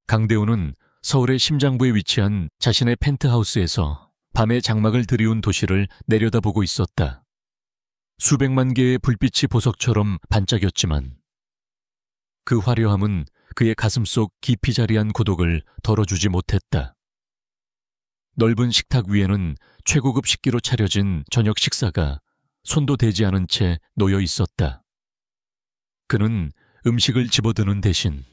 강대호는 서울의 심장부에 위치한 자신의 펜트하우스에서 밤에 장막을 들이운 도시를 내려다보고 있었다. 수백만 개의 불빛이 보석처럼 반짝였지만 그 화려함은 그의 가슴 속 깊이 자리한 고독을 덜어주지 못했다. 넓은 식탁 위에는 최고급 식기로 차려진 저녁 식사가 손도 대지 않은 채 놓여 있었다. 그는 음식을 집어드는 대신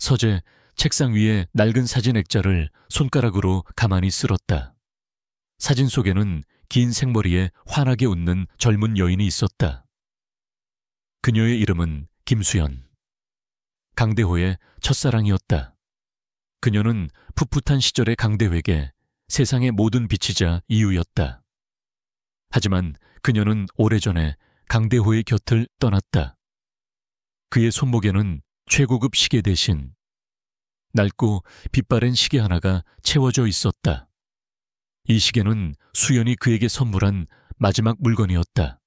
서재 책상 위에 낡은 사진 액자를 손가락으로 가만히 쓸었다. 사진 속에는 긴 생머리에 환하게 웃는 젊은 여인이 있었다. 그녀의 이름은 김수연. 강대호의 첫사랑이었다. 그녀는 풋풋한 시절의 강대호에게 세상의 모든 빛이자 이유였다. 하지만 그녀는 오래전에 강대호의 곁을 떠났다. 그의 손목에는 최고급 시계 대신 낡고 빛바랜 시계 하나가 채워져 있었다. 이 시계는 수연이 그에게 선물한 마지막 물건이었다.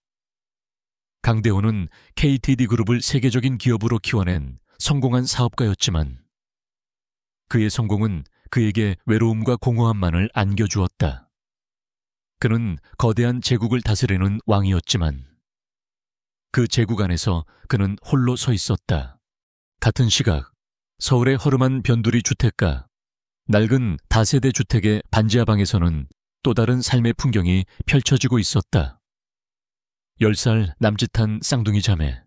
강대호는 KTD 그룹을 세계적인 기업으로 키워낸 성공한 사업가였지만 그의 성공은 그에게 외로움과 공허함만을 안겨주었다. 그는 거대한 제국을 다스리는 왕이었지만 그 제국 안에서 그는 홀로 서 있었다. 같은 시각 서울의 허름한 변두리 주택가, 낡은 다세대 주택의 반지하 방에서는 또 다른 삶의 풍경이 펼쳐지고 있었다. 10살 남짓한 쌍둥이 자매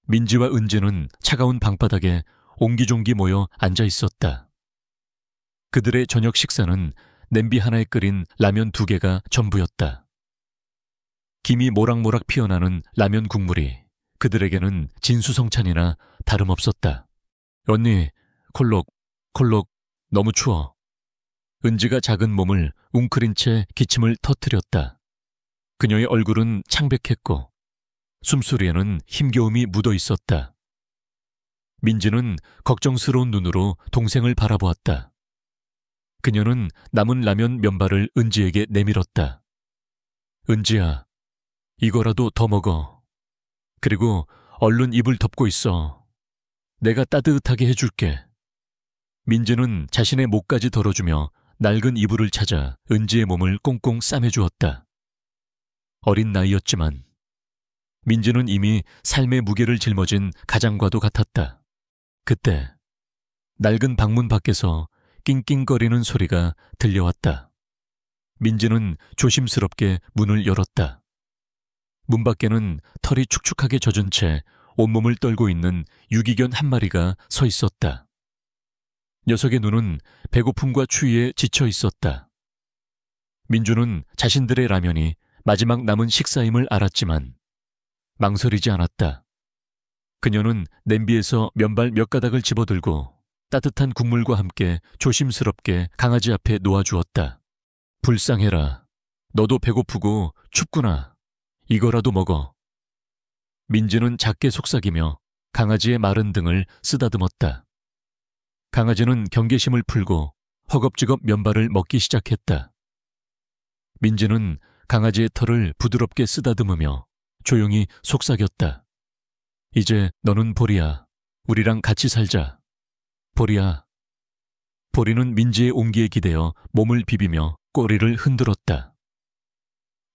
민지와 은지는 차가운 방바닥에 옹기종기 모여 앉아 있었다. 그들의 저녁 식사는 냄비 하나에 끓인 라면 2개가 전부였다. 김이 모락모락 피어나는 라면 국물이 그들에게는 진수성찬이나 다름없었다. 언니, 콜록, 너무 추워. 은지가 작은 몸을 웅크린 채 기침을 터뜨렸다. 그녀의 얼굴은 창백했고 숨소리에는 힘겨움이 묻어 있었다. 민지는 걱정스러운 눈으로 동생을 바라보았다. 그녀는 남은 라면 면발을 은지에게 내밀었다. 은지야, 이거라도 더 먹어. 그리고 얼른 입을 덮고 있어. 내가 따뜻하게 해줄게. 민지는 자신의 목까지 덜어주며 낡은 이불을 찾아 은지의 몸을 꽁꽁 싸매주었다. 어린 나이였지만 민지는 이미 삶의 무게를 짊어진 가장과도 같았다. 그때 낡은 방문 밖에서 낑낑거리는 소리가 들려왔다. 민지는 조심스럽게 문을 열었다. 문 밖에는 털이 축축하게 젖은 채 온몸을 떨고 있는 유기견 한 마리가 서 있었다. 녀석의 눈은 배고픔과 추위에 지쳐 있었다. 민주는 자신들의 라면이 마지막 남은 식사임을 알았지만 망설이지 않았다. 그녀는 냄비에서 면발 몇 가닥을 집어들고 따뜻한 국물과 함께 조심스럽게 강아지 앞에 놓아주었다. 불쌍해라. 너도 배고프고 춥구나. 이거라도 먹어. 민지는 작게 속삭이며 강아지의 마른 등을 쓰다듬었다. 강아지는 경계심을 풀고 허겁지겁 면발을 먹기 시작했다. 민지는 강아지의 털을 부드럽게 쓰다듬으며 조용히 속삭였다. 이제 너는 보리야. 우리랑 같이 살자. 보리야. 보리는 민지의 온기에 기대어 몸을 비비며 꼬리를 흔들었다.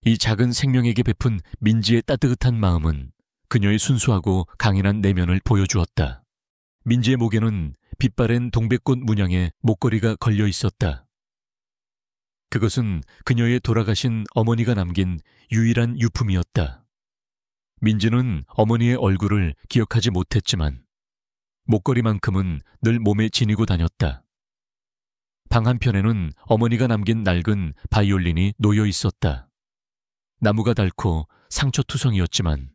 이 작은 생명에게 베푼 민지의 따뜻한 마음은 그녀의 순수하고 강인한 내면을 보여주었다. 민지의 목에는 빛바랜 동백꽃 문양의 목걸이가 걸려 있었다. 그것은 그녀의 돌아가신 어머니가 남긴 유일한 유품이었다. 민지는 어머니의 얼굴을 기억하지 못했지만 목걸이만큼은 늘 몸에 지니고 다녔다. 방 한편에는 어머니가 남긴 낡은 바이올린이 놓여 있었다. 나무가 닳고 상처투성이었지만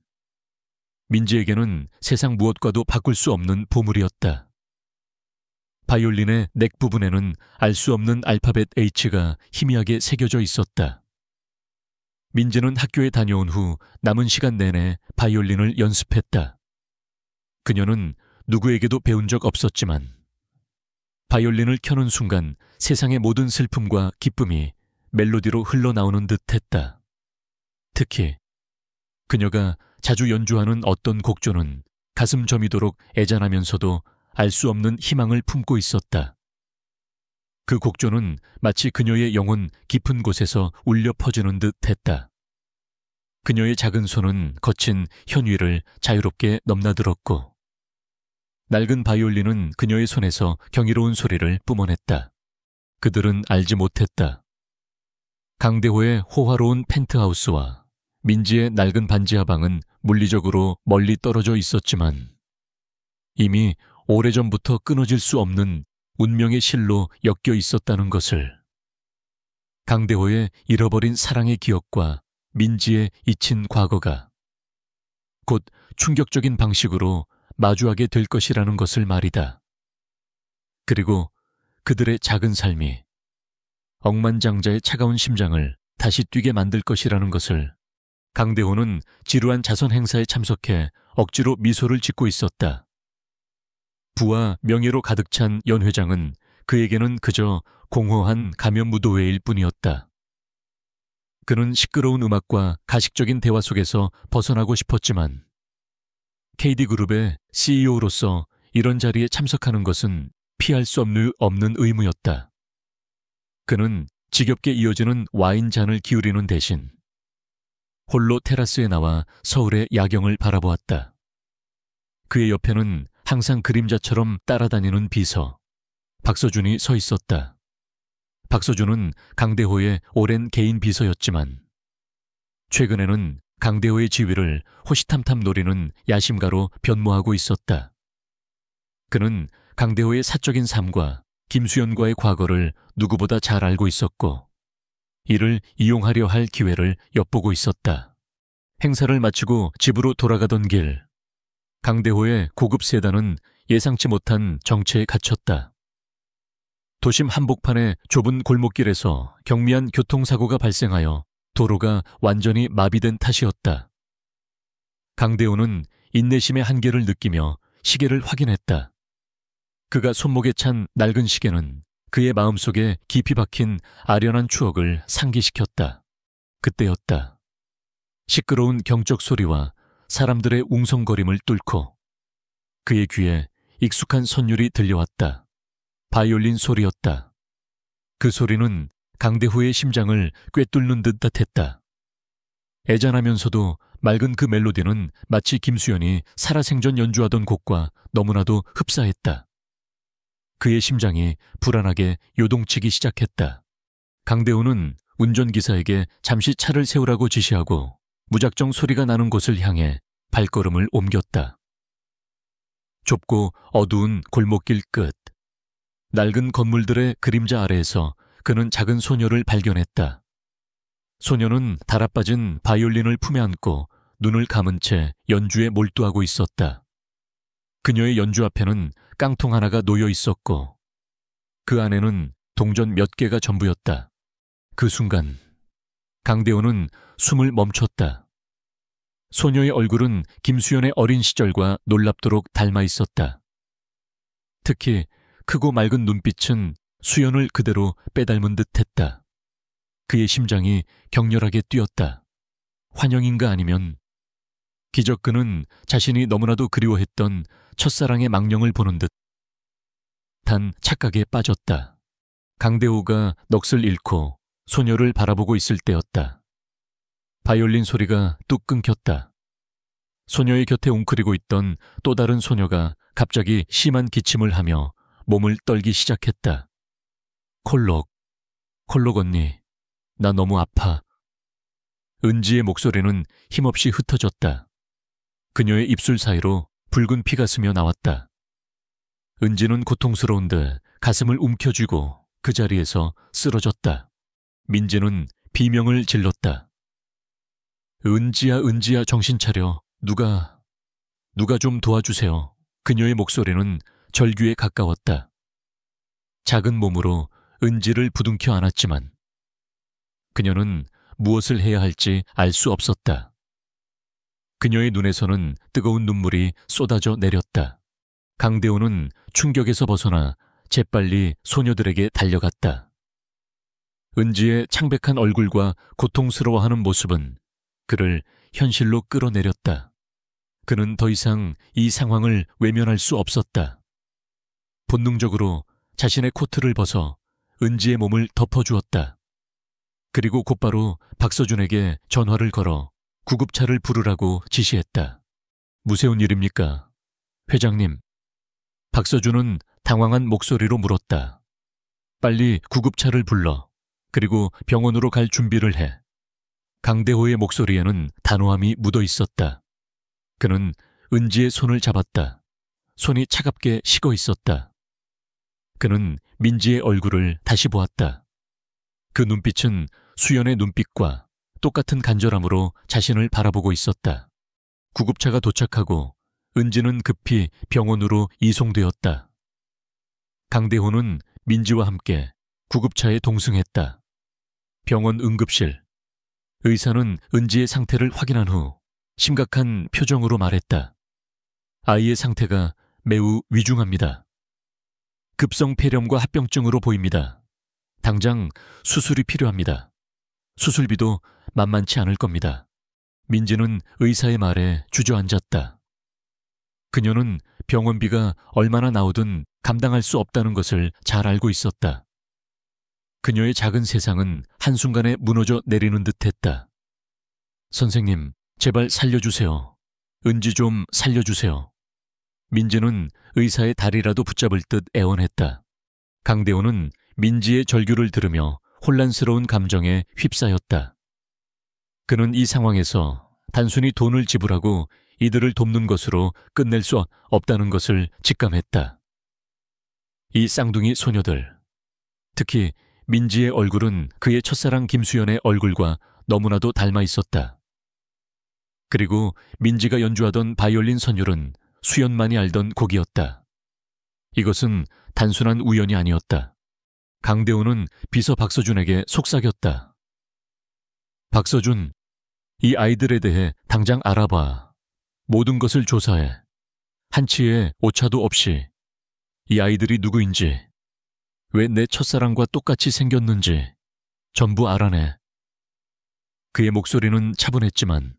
민지에게는 세상 무엇과도 바꿀 수 없는 보물이었다. 바이올린의 넥 부분에는 알 수 없는 알파벳 H가 희미하게 새겨져 있었다. 민지는 학교에 다녀온 후 남은 시간 내내 바이올린을 연습했다. 그녀는 누구에게도 배운 적 없었지만 바이올린을 켜는 순간 세상의 모든 슬픔과 기쁨이 멜로디로 흘러나오는 듯했다. 특히 그녀가 자주 연주하는 어떤 곡조는 가슴 저미도록 애잔하면서도 알 수 없는 희망을 품고 있었다. 그 곡조는 마치 그녀의 영혼 깊은 곳에서 울려 퍼지는 듯 했다. 그녀의 작은 손은 거친 현위를 자유롭게 넘나들었고 낡은 바이올린은 그녀의 손에서 경이로운 소리를 뿜어냈다. 그들은 알지 못했다. 강대호의 호화로운 펜트하우스와 민지의 낡은 반지하방은 물리적으로 멀리 떨어져 있었지만 이미 오래전부터 끊어질 수 없는 운명의 실로 엮여 있었다는 것을, 강대호의 잃어버린 사랑의 기억과 민지의 잊힌 과거가 곧 충격적인 방식으로 마주하게 될 것이라는 것을 말이다. 그리고 그들의 작은 삶이 억만장자의 차가운 심장을 다시 뛰게 만들 것이라는 것을 강대호는 지루한 자선 행사에 참석해 억지로 미소를 짓고 있었다. 부와 명예로 가득 찬 연 회장은 그에게는 그저 공허한 가면무도회일 뿐이었다. 그는 시끄러운 음악과 가식적인 대화 속에서 벗어나고 싶었지만 KD그룹의 CEO로서 이런 자리에 참석하는 것은 피할 수 없는 의무였다. 그는 지겹게 이어지는 와인 잔을 기울이는 대신 홀로 테라스에 나와 서울의 야경을 바라보았다. 그의 옆에는 항상 그림자처럼 따라다니는 비서 박서준이 서 있었다. 박서준은 강대호의 오랜 개인 비서였지만 최근에는 강대호의 지위를 호시탐탐 노리는 야심가로 변모하고 있었다. 그는 강대호의 사적인 삶과 김수현과의 과거를 누구보다 잘 알고 있었고 이를 이용하려 할 기회를 엿보고 있었다. 행사를 마치고 집으로 돌아가던 길, 강대호의 고급 세단은 예상치 못한 정체에 갇혔다. 도심 한복판의 좁은 골목길에서 경미한 교통사고가 발생하여 도로가 완전히 마비된 탓이었다. 강대호는 인내심의 한계를 느끼며 시계를 확인했다. 그가 손목에 찬 낡은 시계는 그의 마음속에 깊이 박힌 아련한 추억을 상기시켰다. 그때였다. 시끄러운 경적 소리와 사람들의 웅성거림을 뚫고 그의 귀에 익숙한 선율이 들려왔다. 바이올린 소리였다. 그 소리는 강대호의 심장을 꿰뚫는 듯했다. 애잔하면서도 맑은 그 멜로디는 마치 김수현이 살아생전 연주하던 곡과 너무나도 흡사했다. 그의 심장이 불안하게 요동치기 시작했다. 강대호는 운전기사에게 잠시 차를 세우라고 지시하고 무작정 소리가 나는 곳을 향해 발걸음을 옮겼다. 좁고 어두운 골목길 끝, 낡은 건물들의 그림자 아래에서 그는 작은 소녀를 발견했다. 소녀는 달아빠진 바이올린을 품에 안고 눈을 감은 채 연주에 몰두하고 있었다. 그녀의 연주 앞에는 깡통 하나가 놓여 있었고 그 안에는 동전 몇 개가 전부였다. 그 순간 강대호는 숨을 멈췄다. 소녀의 얼굴은 김수현의 어린 시절과 놀랍도록 닮아 있었다. 특히 크고 맑은 눈빛은 수연을 그대로 빼닮은 듯했다. 그의 심장이 격렬하게 뛰었다. 환영인가 아니면 기적 그는 자신이 너무나도 그리워했던 첫사랑의 망령을 보는 듯 단 착각에 빠졌다. 강대호가 넋을 잃고 소녀를 바라보고 있을 때였다. 바이올린 소리가 뚝 끊겼다. 소녀의 곁에 웅크리고 있던 또 다른 소녀가 갑자기 심한 기침을 하며 몸을 떨기 시작했다. 콜록 언니, 나 너무 아파. 은지의 목소리는 힘없이 흩어졌다. 그녀의 입술 사이로 붉은 피가 스며 나왔다. 은지는 고통스러운 듯 가슴을 움켜쥐고 그 자리에서 쓰러졌다. 민지는 비명을 질렀다. 은지야 정신 차려. 누가 좀 도와주세요. 그녀의 목소리는 절규에 가까웠다. 작은 몸으로 은지를 부둥켜 안았지만 그녀는 무엇을 해야 할지 알 수 없었다. 그녀의 눈에서는 뜨거운 눈물이 쏟아져 내렸다. 강대호는 충격에서 벗어나 재빨리 소녀들에게 달려갔다. 은지의 창백한 얼굴과 고통스러워하는 모습은 그를 현실로 끌어내렸다. 그는 더 이상 이 상황을 외면할 수 없었다. 본능적으로 자신의 코트를 벗어 은지의 몸을 덮어주었다. 그리고 곧바로 박서준에게 전화를 걸어 구급차를 부르라고 지시했다. 무쇠운 일입니까? 회장님. 박서준은 당황한 목소리로 물었다. 빨리 구급차를 불러. 그리고 병원으로 갈 준비를 해. 강대호의 목소리에는 단호함이 묻어 있었다. 그는 은지의 손을 잡았다. 손이 차갑게 식어 있었다. 그는 민지의 얼굴을 다시 보았다. 그 눈빛은 수연의 눈빛과 똑같은 간절함으로 자신을 바라보고 있었다. 구급차가 도착하고 은지는 급히 병원으로 이송되었다. 강대호는 민지와 함께 구급차에 동승했다. 병원 응급실. 의사는 은지의 상태를 확인한 후 심각한 표정으로 말했다. 아이의 상태가 매우 위중합니다. 급성 폐렴과 합병증으로 보입니다. 당장 수술이 필요합니다. 수술비도 만만치 않을 겁니다. 민지는 의사의 말에 주저앉았다. 그녀는 병원비가 얼마나 나오든 감당할 수 없다는 것을 잘 알고 있었다. 그녀의 작은 세상은 한순간에 무너져 내리는 듯했다. 선생님, 제발 살려주세요. 은지 좀 살려주세요. 민지는 의사의 다리라도 붙잡을 듯 애원했다. 강대호는 민지의 절규를 들으며 혼란스러운 감정에 휩싸였다. 그는 이 상황에서 단순히 돈을 지불하고 이들을 돕는 것으로 끝낼 수 없다는 것을 직감했다. 이 쌍둥이 소녀들, 특히 민지의 얼굴은 그의 첫사랑 김수연의 얼굴과 너무나도 닮아 있었다. 그리고 민지가 연주하던 바이올린 선율은 수연만이 알던 곡이었다. 이것은 단순한 우연이 아니었다. 강대호는 비서 박서준에게 속삭였다. 박서준, 이 아이들에 대해 당장 알아봐. 모든 것을 조사해. 한치의 오차도 없이 이 아이들이 누구인지, 왜 내 첫사랑과 똑같이 생겼는지 전부 알아내. 그의 목소리는 차분했지만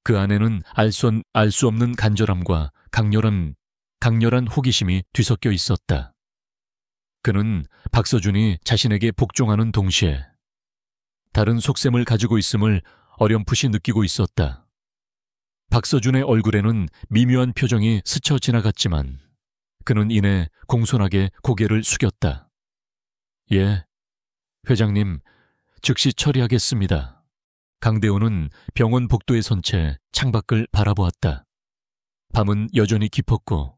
그 안에는 알 수 없는 간절함과 강렬한 호기심이 뒤섞여 있었다. 그는 박서준이 자신에게 복종하는 동시에 다른 속셈을 가지고 있음을 어렴풋이 느끼고 있었다. 박서준의 얼굴에는 미묘한 표정이 스쳐 지나갔지만 그는 이내 공손하게 고개를 숙였다. 예, 회장님, 즉시 처리하겠습니다. 강대호는 병원 복도에 선 채 창밖을 바라보았다. 밤은 여전히 깊었고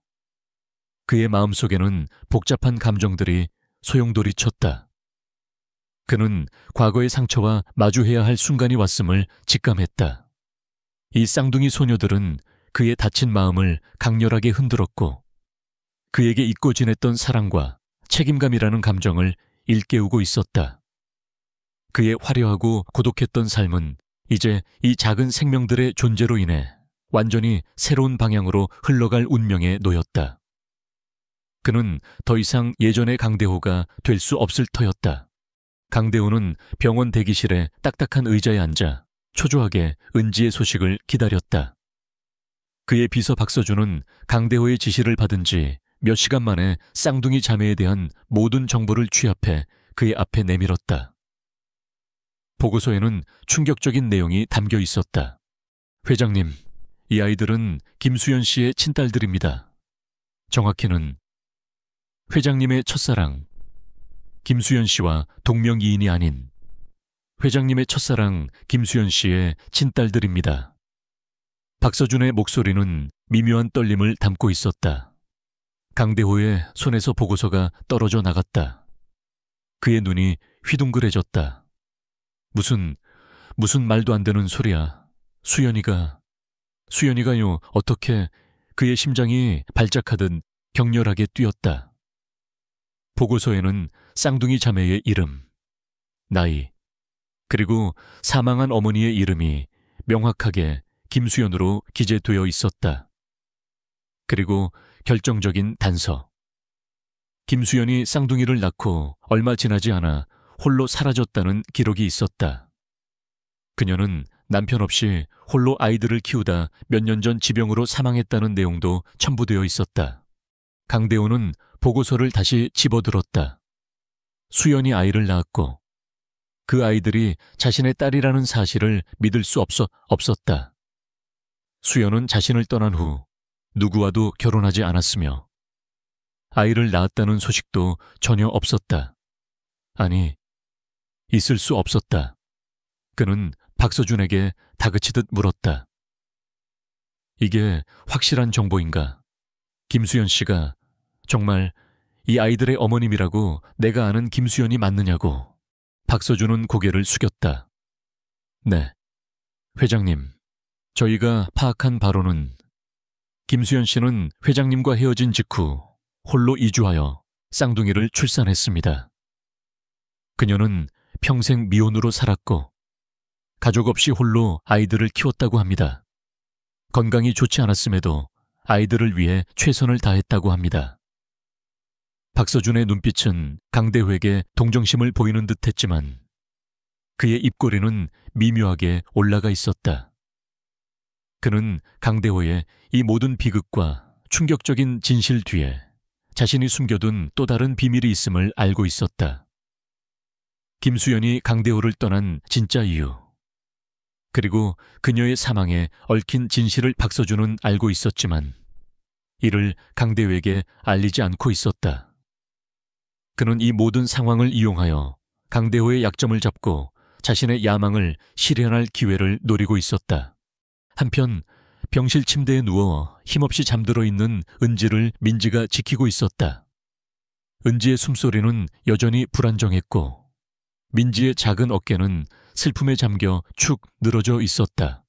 그의 마음속에는 복잡한 감정들이 소용돌이 쳤다. 그는 과거의 상처와 마주해야 할 순간이 왔음을 직감했다. 이 쌍둥이 소녀들은 그의 다친 마음을 강렬하게 흔들었고 그에게 잊고 지냈던 사랑과 책임감이라는 감정을 일깨우고 있었다. 그의 화려하고 고독했던 삶은 이제 이 작은 생명들의 존재로 인해 완전히 새로운 방향으로 흘러갈 운명에 놓였다. 그는 더 이상 예전의 강대호가 될 수 없을 터였다. 강대호는 병원 대기실에 딱딱한 의자에 앉아 초조하게 은지의 소식을 기다렸다. 그의 비서 박서준은 강대호의 지시를 받은 지 몇 시간 만에 쌍둥이 자매에 대한 모든 정보를 취합해 그의 앞에 내밀었다. 보고서에는 충격적인 내용이 담겨 있었다. 회장님, 이 아이들은 김수연 씨의 친딸들입니다. 정확히는 회장님의 첫사랑, 김수연 씨와 동명이인이 아닌 회장님의 첫사랑 김수연 씨의 친딸들입니다. 박서준의 목소리는 미묘한 떨림을 담고 있었다. 강대호의 손에서 보고서가 떨어져 나갔다. 그의 눈이 휘둥그레졌다. 무슨 말도 안 되는 소리야. 수연이가요, 어떻게 그의 심장이 발작하듯 격렬하게 뛰었다. 보고서에는 쌍둥이 자매의 이름, 나이, 그리고 사망한 어머니의 이름이 명확하게 김수연으로 기재되어 있었다. 그리고 결정적인 단서. 김수연이 쌍둥이를 낳고 얼마 지나지 않아 홀로 사라졌다는 기록이 있었다. 그녀는 남편 없이 홀로 아이들을 키우다 몇 년 전 지병으로 사망했다는 내용도 첨부되어 있었다. 강대호는 보고서를 다시 집어들었다. 수연이 아이를 낳았고 그 아이들이 자신의 딸이라는 사실을 믿을 수 없었다. 수연은 자신을 떠난 후 누구와도 결혼하지 않았으며 아이를 낳았다는 소식도 전혀 없었다. 아니, 있을 수 없었다. 그는 박서준에게 다그치듯 물었다. 이게 확실한 정보인가? 김수연 씨가 정말 이 아이들의 어머님이라고 내가 아는 김수연이 맞느냐고. 박서준은 고개를 숙였다. 네, 회장님. 저희가 파악한 바로는 김수연 씨는 회장님과 헤어진 직후 홀로 이주하여 쌍둥이를 출산했습니다. 그녀는 평생 미혼으로 살았고 가족 없이 홀로 아이들을 키웠다고 합니다. 건강이 좋지 않았음에도 아이들을 위해 최선을 다했다고 합니다. 박서준의 눈빛은 강대호에게 동정심을 보이는 듯 했지만 그의 입꼬리는 미묘하게 올라가 있었다. 그는 강대호의 이 모든 비극과 충격적인 진실 뒤에 자신이 숨겨둔 또 다른 비밀이 있음을 알고 있었다. 김수연이 강대호를 떠난 진짜 이유, 그리고 그녀의 사망에 얽힌 진실을 박서준은 알고 있었지만 이를 강대호에게 알리지 않고 있었다. 그는 이 모든 상황을 이용하여 강대호의 약점을 잡고 자신의 야망을 실현할 기회를 노리고 있었다. 한편 병실 침대에 누워 힘없이 잠들어 있는 은지를 민지가 지키고 있었다. 은지의 숨소리는 여전히 불안정했고 민지의 작은 어깨는 슬픔에 잠겨 축 늘어져 있었다.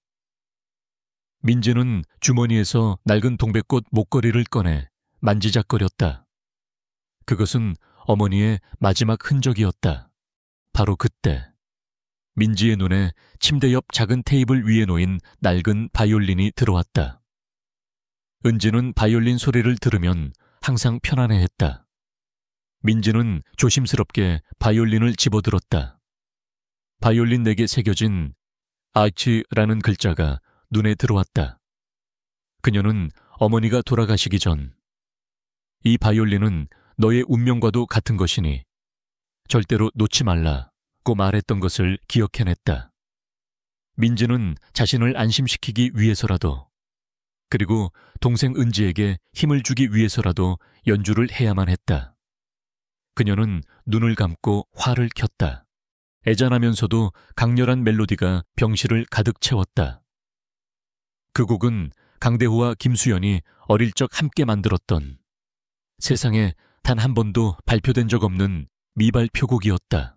민지는 주머니에서 낡은 동백꽃 목걸이를 꺼내 만지작거렸다. 그것은 어머니의 마지막 흔적이었다. 바로 그때 민지의 눈에 침대 옆 작은 테이블 위에 놓인 낡은 바이올린이 들어왔다. 은지는 바이올린 소리를 들으면 항상 편안해했다. 민지는 조심스럽게 바이올린을 집어들었다. 바이올린 내게 새겨진 아치라는 글자가 눈에 들어왔다. 그녀는 어머니가 돌아가시기 전 이 바이올린은 너의 운명과도 같은 것이니 절대로 놓지 말라고 말했던 것을 기억해냈다. 민지는 자신을 안심시키기 위해서라도 그리고 동생 은지에게 힘을 주기 위해서라도 연주를 해야만 했다. 그녀는 눈을 감고 화를 켰다. 애잔하면서도 강렬한 멜로디가 병실을 가득 채웠다. 그 곡은 강대호와 김수연이 어릴 적 함께 만들었던 세상에 단 한 번도 발표된 적 없는 미발표곡이었다.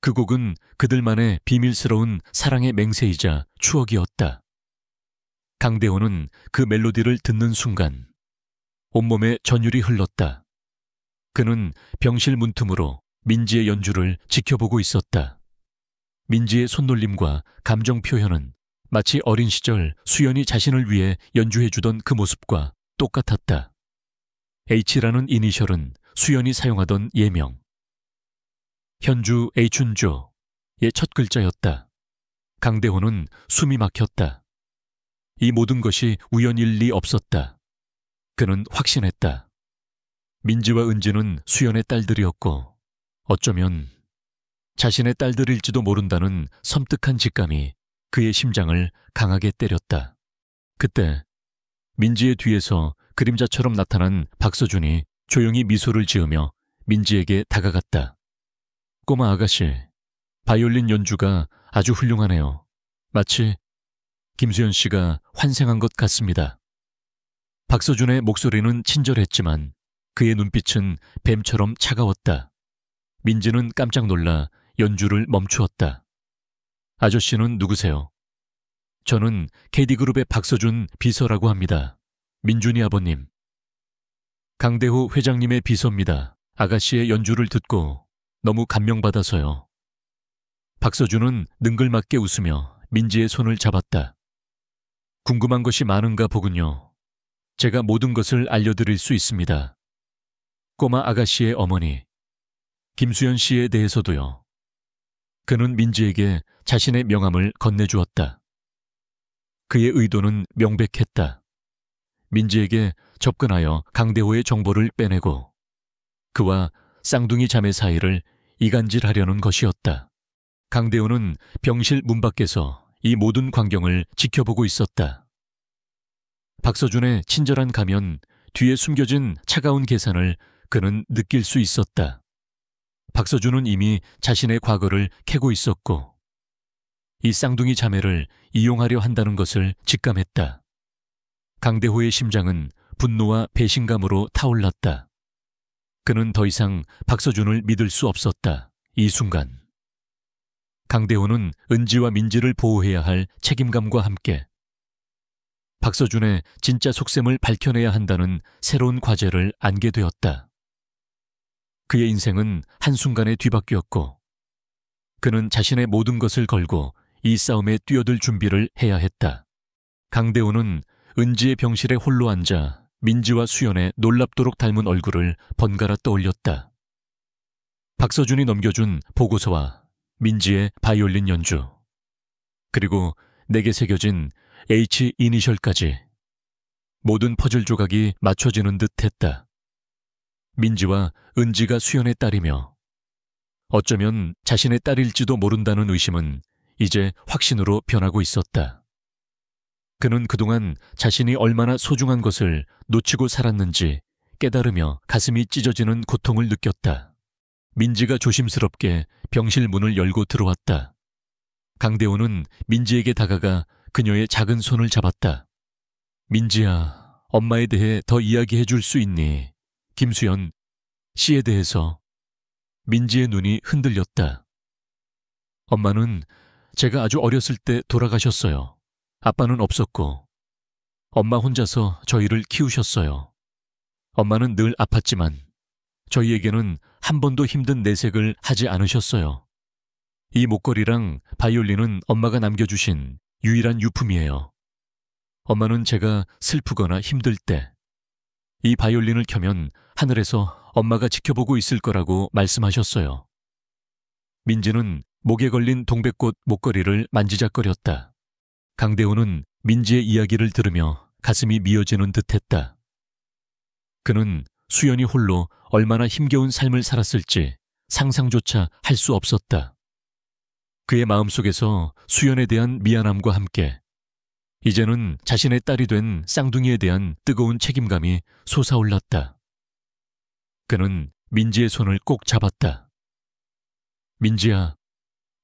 그 곡은 그들만의 비밀스러운 사랑의 맹세이자 추억이었다. 강대호는 그 멜로디를 듣는 순간 온몸에 전율이 흘렀다. 그는 병실 문틈으로 민지의 연주를 지켜보고 있었다. 민지의 손놀림과 감정 표현은 마치 어린 시절 수연이 자신을 위해 연주해주던 그 모습과 똑같았다. H라는 이니셜은 수연이 사용하던 예명. 현주 H운조의 첫 글자였다. 강대호는 숨이 막혔다. 이 모든 것이 우연일 리 없었다. 그는 확신했다. 민지와 은지는 수연의 딸들이었고 어쩌면 자신의 딸들일지도 모른다는 섬뜩한 직감이 그의 심장을 강하게 때렸다. 그때 민지의 뒤에서 그림자처럼 나타난 박서준이 조용히 미소를 지으며 민지에게 다가갔다. 꼬마 아가씨, 바이올린 연주가 아주 훌륭하네요. 마치 김수연 씨가 환생한 것 같습니다. 박서준의 목소리는 친절했지만 그의 눈빛은 뱀처럼 차가웠다. 민지는 깜짝 놀라 연주를 멈추었다. 아저씨는 누구세요? 저는 KD그룹의 박서준 비서라고 합니다. 민준이 아버님. 강대호 회장님의 비서입니다. 아가씨의 연주를 듣고 너무 감명받아서요. 박서준은 능글맞게 웃으며 민지의 손을 잡았다. 궁금한 것이 많은가 보군요. 제가 모든 것을 알려드릴 수 있습니다. 꼬마 아가씨의 어머니, 김수연 씨에 대해서도요. 그는 민지에게 자신의 명함을 건네주었다. 그의 의도는 명백했다. 민지에게 접근하여 강대호의 정보를 빼내고 그와 쌍둥이 자매 사이를 이간질하려는 것이었다. 강대호는 병실 문 밖에서 이 모든 광경을 지켜보고 있었다. 박서준의 친절한 가면, 뒤에 숨겨진 차가운 계산을 그는 느낄 수 있었다. 박서준은 이미 자신의 과거를 캐고 있었고 이 쌍둥이 자매를 이용하려 한다는 것을 직감했다. 강대호의 심장은 분노와 배신감으로 타올랐다. 그는 더 이상 박서준을 믿을 수 없었다. 이 순간 강대호는 은지와 민지를 보호해야 할 책임감과 함께 박서준의 진짜 속셈을 밝혀내야 한다는 새로운 과제를 안게 되었다. 그의 인생은 한순간에 뒤바뀌었고 그는 자신의 모든 것을 걸고 이 싸움에 뛰어들 준비를 해야 했다. 강대호는 은지의 병실에 홀로 앉아 민지와 수연의 놀랍도록 닮은 얼굴을 번갈아 떠올렸다. 박서준이 넘겨준 보고서와 민지의 바이올린 연주, 그리고 내게 새겨진 H 이니셜까지 모든 퍼즐 조각이 맞춰지는 듯 했다. 민지와 은지가 수연의 딸이며 어쩌면 자신의 딸일지도 모른다는 의심은 이제 확신으로 변하고 있었다. 그는 그동안 자신이 얼마나 소중한 것을 놓치고 살았는지 깨달으며 가슴이 찢어지는 고통을 느꼈다. 민지가 조심스럽게 병실 문을 열고 들어왔다. 강대호는 민지에게 다가가 그녀의 작은 손을 잡았다. 민지야, 엄마에 대해 더 이야기해 줄 수 있니? 김수연 씨에 대해서. 민지의 눈이 흔들렸다. 엄마는 제가 아주 어렸을 때 돌아가셨어요. 아빠는 없었고 엄마 혼자서 저희를 키우셨어요. 엄마는 늘 아팠지만 저희에게는 한 번도 힘든 내색을 하지 않으셨어요. 이 목걸이랑 바이올린은 엄마가 남겨주신 유일한 유품이에요. 엄마는 제가 슬프거나 힘들 때 이 바이올린을 켜면 하늘에서 엄마가 지켜보고 있을 거라고 말씀하셨어요. 민지는 목에 걸린 동백꽃 목걸이를 만지작거렸다. 강대호는 민지의 이야기를 들으며 가슴이 미어지는 듯했다. 그는 수연이 홀로 얼마나 힘겨운 삶을 살았을지 상상조차 할 수 없었다. 그의 마음속에서 수연에 대한 미안함과 함께 이제는 자신의 딸이 된 쌍둥이에 대한 뜨거운 책임감이 솟아올랐다. 그는 민지의 손을 꼭 잡았다. 민지야,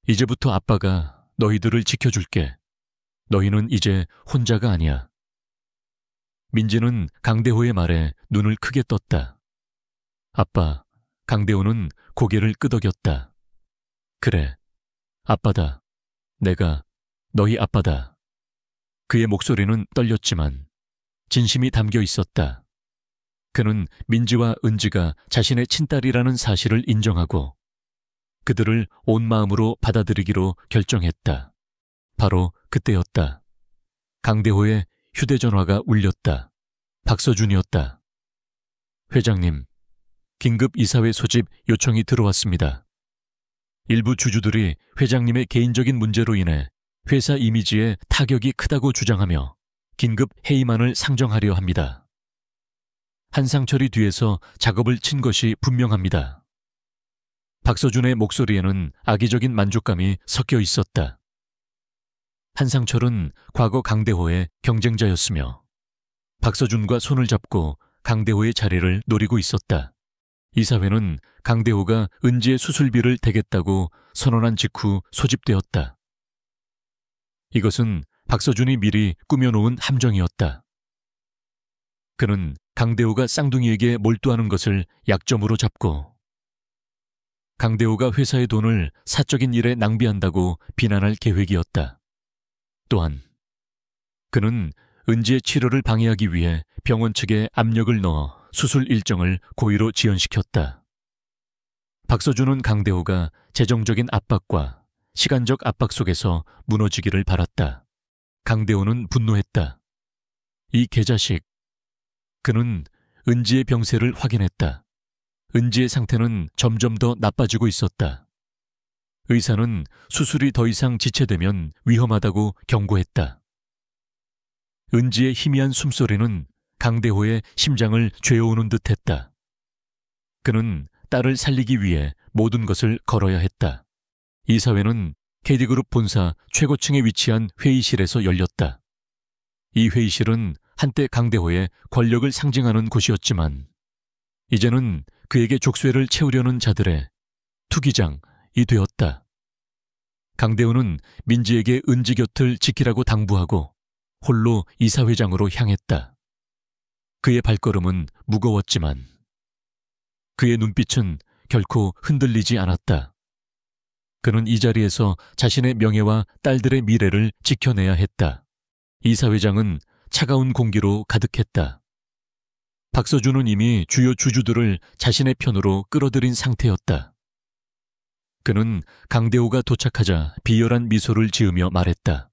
이제부터 아빠가 너희들을 지켜줄게. 너희는 이제 혼자가 아니야. 민지는 강대호의 말에 눈을 크게 떴다. 아빠, 강대호는 고개를 끄덕였다. 그래, 아빠다. 내가 너희 아빠다. 그의 목소리는 떨렸지만 진심이 담겨 있었다. 그는 민지와 은지가 자신의 친딸이라는 사실을 인정하고 그들을 온 마음으로 받아들이기로 결정했다. 바로 그때였다. 강대호의 휴대전화가 울렸다. 박서준이었다. 회장님, 긴급 이사회 소집 요청이 들어왔습니다. 일부 주주들이 회장님의 개인적인 문제로 인해 회사 이미지에 타격이 크다고 주장하며 긴급 회의만을 상정하려 합니다. 한상철이 뒤에서 작업을 친 것이 분명합니다. 박서준의 목소리에는 악의적인 만족감이 섞여 있었다. 한상철은 과거 강대호의 경쟁자였으며 박서준과 손을 잡고 강대호의 자리를 노리고 있었다. 이사회는 강대호가 은지의 수술비를 대겠다고 선언한 직후 소집되었다. 이것은 박서준이 미리 꾸며놓은 함정이었다. 그는 강대호가 쌍둥이에게 몰두하는 것을 약점으로 잡고 강대호가 회사의 돈을 사적인 일에 낭비한다고 비난할 계획이었다. 또한 그는 은지의 치료를 방해하기 위해 병원 측에 압력을 넣어 수술 일정을 고의로 지연시켰다. 박서준은 강대호가 재정적인 압박과 시간적 압박 속에서 무너지기를 바랐다. 강대호는 분노했다. 이 개자식. 그는 은지의 병세를 확인했다. 은지의 상태는 점점 더 나빠지고 있었다. 의사는 수술이 더 이상 지체되면 위험하다고 경고했다. 은지의 희미한 숨소리는 강대호의 심장을 죄어오는 듯했다. 그는 딸을 살리기 위해 모든 것을 걸어야 했다. 이사회는 KD그룹 본사 최고층에 위치한 회의실에서 열렸다. 이 회의실은 한때 강대호의 권력을 상징하는 곳이었지만 이제는 그에게 족쇄를 채우려는 자들의 투기장이 되었다. 강대호는 민지에게 은지 곁을 지키라고 당부하고 홀로 이사회장으로 향했다. 그의 발걸음은 무거웠지만 그의 눈빛은 결코 흔들리지 않았다. 그는 이 자리에서 자신의 명예와 딸들의 미래를 지켜내야 했다. 이사회장은 차가운 공기로 가득했다. 박서준은 이미 주요 주주들을 자신의 편으로 끌어들인 상태였다. 그는 강대호가 도착하자 비열한 미소를 지으며 말했다.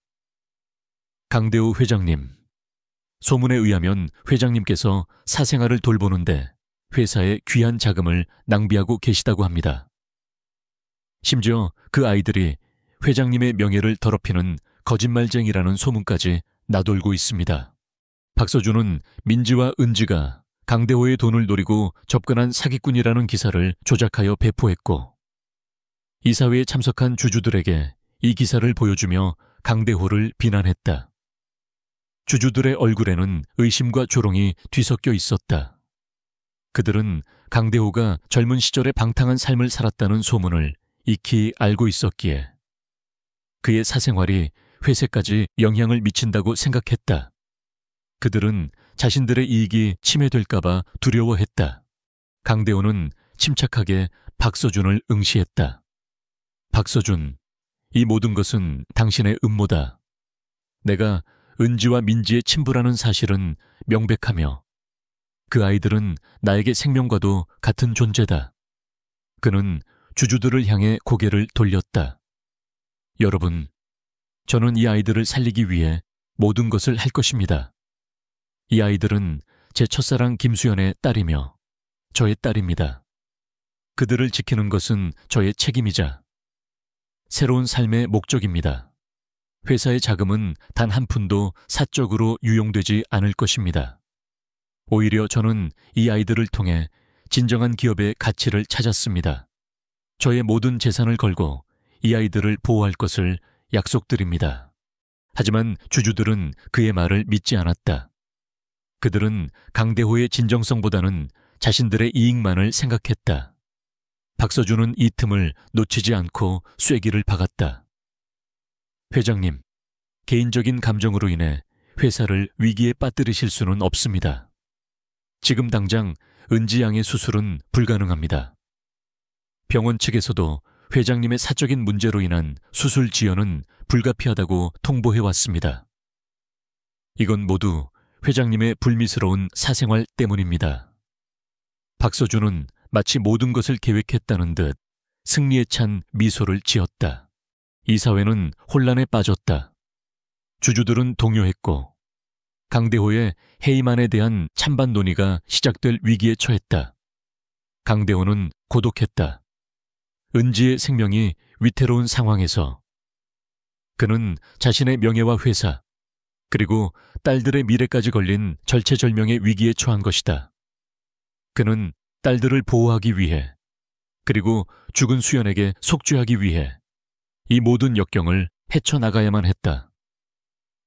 강대호 회장님, 소문에 의하면 회장님께서 사생활을 돌보는데 회사의 귀한 자금을 낭비하고 계시다고 합니다. 심지어 그 아이들이 회장님의 명예를 더럽히는 거짓말쟁이라는 소문까지 나돌고 있습니다. 박서준은 민지와 은지가 강대호의 돈을 노리고 접근한 사기꾼이라는 기사를 조작하여 배포했고 이사회에 참석한 주주들에게 이 기사를 보여주며 강대호를 비난했다. 주주들의 얼굴에는 의심과 조롱이 뒤섞여 있었다. 그들은 강대호가 젊은 시절에 방탕한 삶을 살았다는 소문을 익히 알고 있었기에 그의 사생활이 회사까지 영향을 미친다고 생각했다. 그들은 자신들의 이익이 침해될까봐 두려워했다. 강대호는 침착하게 박서준을 응시했다. 박서준, 이 모든 것은 당신의 음모다. 내가 은지와 민지의 친부라는 사실은 명백하며 그 아이들은 나에게 생명과도 같은 존재다. 그는 주주들을 향해 고개를 돌렸다. 여러분, 저는 이 아이들을 살리기 위해 모든 것을 할 것입니다. 이 아이들은 제 첫사랑 김수연의 딸이며 저의 딸입니다. 그들을 지키는 것은 저의 책임이자 새로운 삶의 목적입니다. 회사의 자금은 단 한 푼도 사적으로 유용되지 않을 것입니다. 오히려 저는 이 아이들을 통해 진정한 기업의 가치를 찾았습니다. 저의 모든 재산을 걸고 이 아이들을 보호할 것을 약속드립니다. 하지만 주주들은 그의 말을 믿지 않았다. 그들은 강대호의 진정성보다는 자신들의 이익만을 생각했다. 박서준은 이 틈을 놓치지 않고 쐐기를 박았다. 회장님, 개인적인 감정으로 인해 회사를 위기에 빠뜨리실 수는 없습니다. 지금 당장 은지 양의 수술은 불가능합니다. 병원 측에서도 회장님의 사적인 문제로 인한 수술 지연은 불가피하다고 통보해왔습니다. 이건 모두 회장님의 불미스러운 사생활 때문입니다. 박서준은 마치 모든 것을 계획했다는 듯 승리에 찬 미소를 지었다. 이사회는 혼란에 빠졌다. 주주들은 동요했고 강대호의 해임안에 대한 찬반 논의가 시작될 위기에 처했다. 강대호는 고독했다. 은지의 생명이 위태로운 상황에서 그는 자신의 명예와 회사 그리고 딸들의 미래까지 걸린 절체절명의 위기에 처한 것이다. 그는 딸들을 보호하기 위해 그리고 죽은 수연에게 속죄하기 위해 이 모든 역경을 헤쳐나가야만 했다.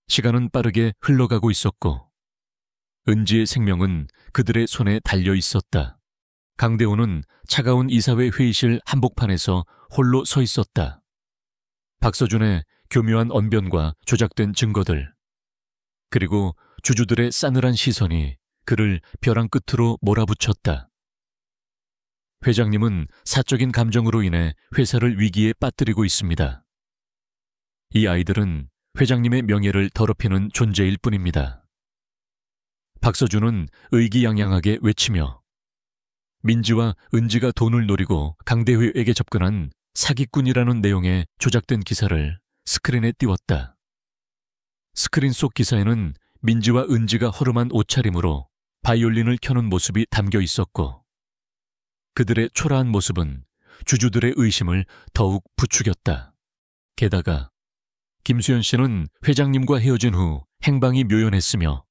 시간은 빠르게 흘러가고 있었고 은지의 생명은 그들의 손에 달려 있었다. 강대호는 차가운 이사회 회의실 한복판에서 홀로 서 있었다. 박서준의 교묘한 언변과 조작된 증거들 그리고 주주들의 싸늘한 시선이 그를 벼랑 끝으로 몰아붙였다. 회장님은 사적인 감정으로 인해 회사를 위기에 빠뜨리고 있습니다. 이 아이들은 회장님의 명예를 더럽히는 존재일 뿐입니다. 박서준은 의기양양하게 외치며 민지와 은지가 돈을 노리고 강대회에게 접근한 사기꾼이라는 내용의 조작된 기사를 스크린에 띄웠다. 스크린 속 기사에는 민지와 은지가 허름한 옷차림으로 바이올린을 켜는 모습이 담겨 있었고 그들의 초라한 모습은 주주들의 의심을 더욱 부추겼다. 게다가 김수연 씨는 회장님과 헤어진 후 행방이 묘연했으며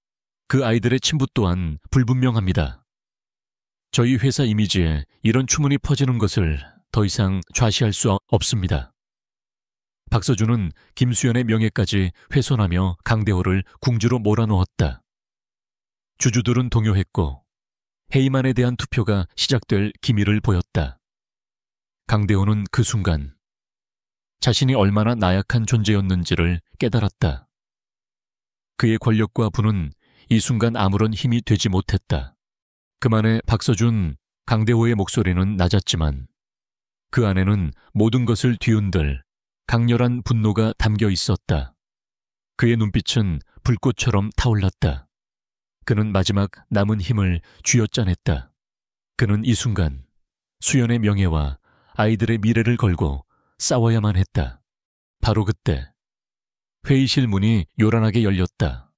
그 아이들의 친부 또한 불분명합니다. 저희 회사 이미지에 이런 추문이 퍼지는 것을 더 이상 좌시할 수 없습니다. 박서준은 김수연의 명예까지 훼손하며 강대호를 궁지로 몰아넣었다. 주주들은 동요했고 해임안에 대한 투표가 시작될 기미를 보였다. 강대호는 그 순간 자신이 얼마나 나약한 존재였는지를 깨달았다. 그의 권력과 부는 이 순간 아무런 힘이 되지 못했다. 그만에 박서준, 강대호의 목소리는 낮았지만 그 안에는 모든 것을 뒤흔들 강렬한 분노가 담겨 있었다. 그의 눈빛은 불꽃처럼 타올랐다. 그는 마지막 남은 힘을 쥐어짜냈다. 그는 이 순간 수연의 명예와 아이들의 미래를 걸고 싸워야만 했다. 바로 그때 회의실 문이 요란하게 열렸다.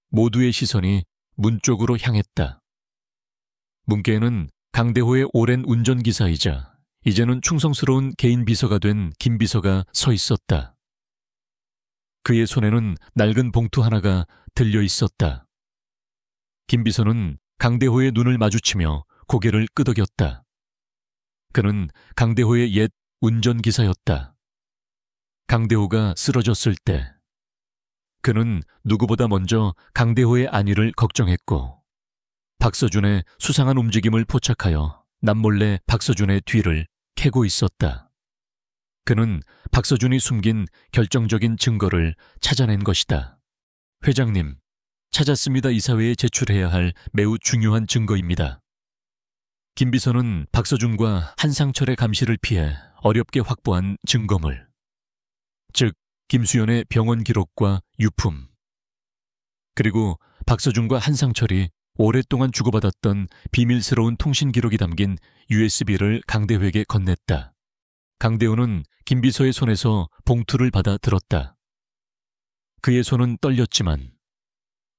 모두의 시선이 문 쪽으로 향했다. 문께에는 강대호의 오랜 운전기사이자 이제는 충성스러운 개인 비서가 된 김 비서가 서 있었다. 그의 손에는 낡은 봉투 하나가 들려 있었다. 김 비서는 강대호의 눈을 마주치며 고개를 끄덕였다. 그는 강대호의 옛 운전기사였다. 강대호가 쓰러졌을 때 그는 누구보다 먼저 강대호의 안위를 걱정했고 박서준의 수상한 움직임을 포착하여 남몰래 박서준의 뒤를 캐고 있었다. 그는 박서준이 숨긴 결정적인 증거를 찾아낸 것이다. 회장님, 찾았습니다. 이사회에 제출해야 할 매우 중요한 증거입니다. 김 비서는 박서준과 한상철의 감시를 피해 어렵게 확보한 증거물, 즉 김수연의 병원 기록과 유품, 그리고 박서준과 한상철이 오랫동안 주고받았던 비밀스러운 통신 기록이 담긴 USB를 강대호에게 건넸다. 강대호는 김 비서의 손에서 봉투를 받아 들었다. 그의 손은 떨렸지만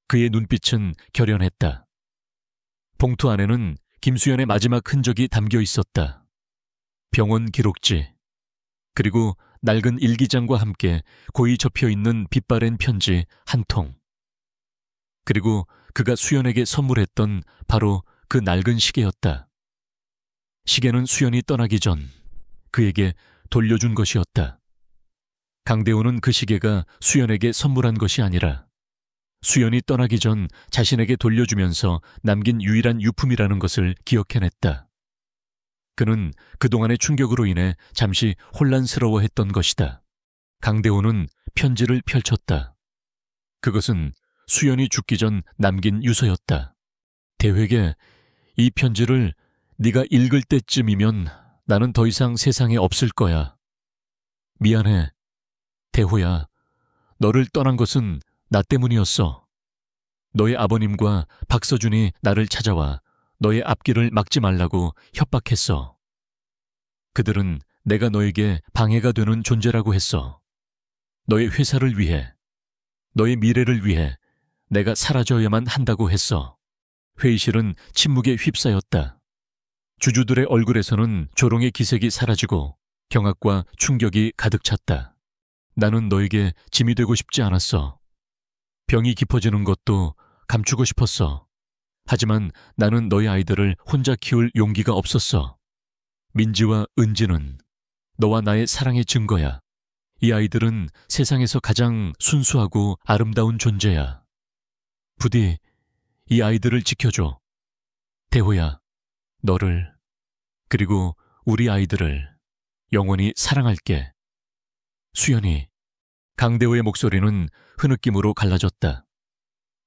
그의 눈빛은 결연했다. 봉투 안에는 김수연의 마지막 흔적이 담겨 있었다. 병원 기록지, 그리고 낡은 일기장과 함께 고이 접혀 있는 빛바랜 편지 한 통, 그리고 그가 수연에게 선물했던 바로 그 낡은 시계였다. 시계는 수연이 떠나기 전 그에게 돌려준 것이었다. 강대호는 그 시계가 수연에게 선물한 것이 아니라 수연이 떠나기 전 자신에게 돌려주면서 남긴 유일한 유품이라는 것을 기억해냈다. 그는 그동안의 충격으로 인해 잠시 혼란스러워했던 것이다. 강대호는 편지를 펼쳤다. 그것은 수연이 죽기 전 남긴 유서였다. 대회게, 이 편지를 네가 읽을 때쯤이면 나는 더 이상 세상에 없을 거야. 미안해. 대호야, 너를 떠난 것은 나 때문이었어. 너의 아버님과 박서준이 나를 찾아와 너의 앞길을 막지 말라고 협박했어. 그들은 내가 너에게 방해가 되는 존재라고 했어. 너의 회사를 위해, 너의 미래를 위해 내가 사라져야만 한다고 했어. 회의실은 침묵에 휩싸였다. 주주들의 얼굴에서는 조롱의 기색이 사라지고 경악과 충격이 가득 찼다. 나는 너에게 짐이 되고 싶지 않았어. 병이 깊어지는 것도 감추고 싶었어. 하지만 나는 너의 아이들을 혼자 키울 용기가 없었어. 민지와 은지는 너와 나의 사랑의 증거야. 이 아이들은 세상에서 가장 순수하고 아름다운 존재야. 부디 이 아이들을 지켜줘. 대호야, 너를, 그리고 우리 아이들을 영원히 사랑할게. 수연이. 강대호의 목소리는 흐느낌으로 갈라졌다.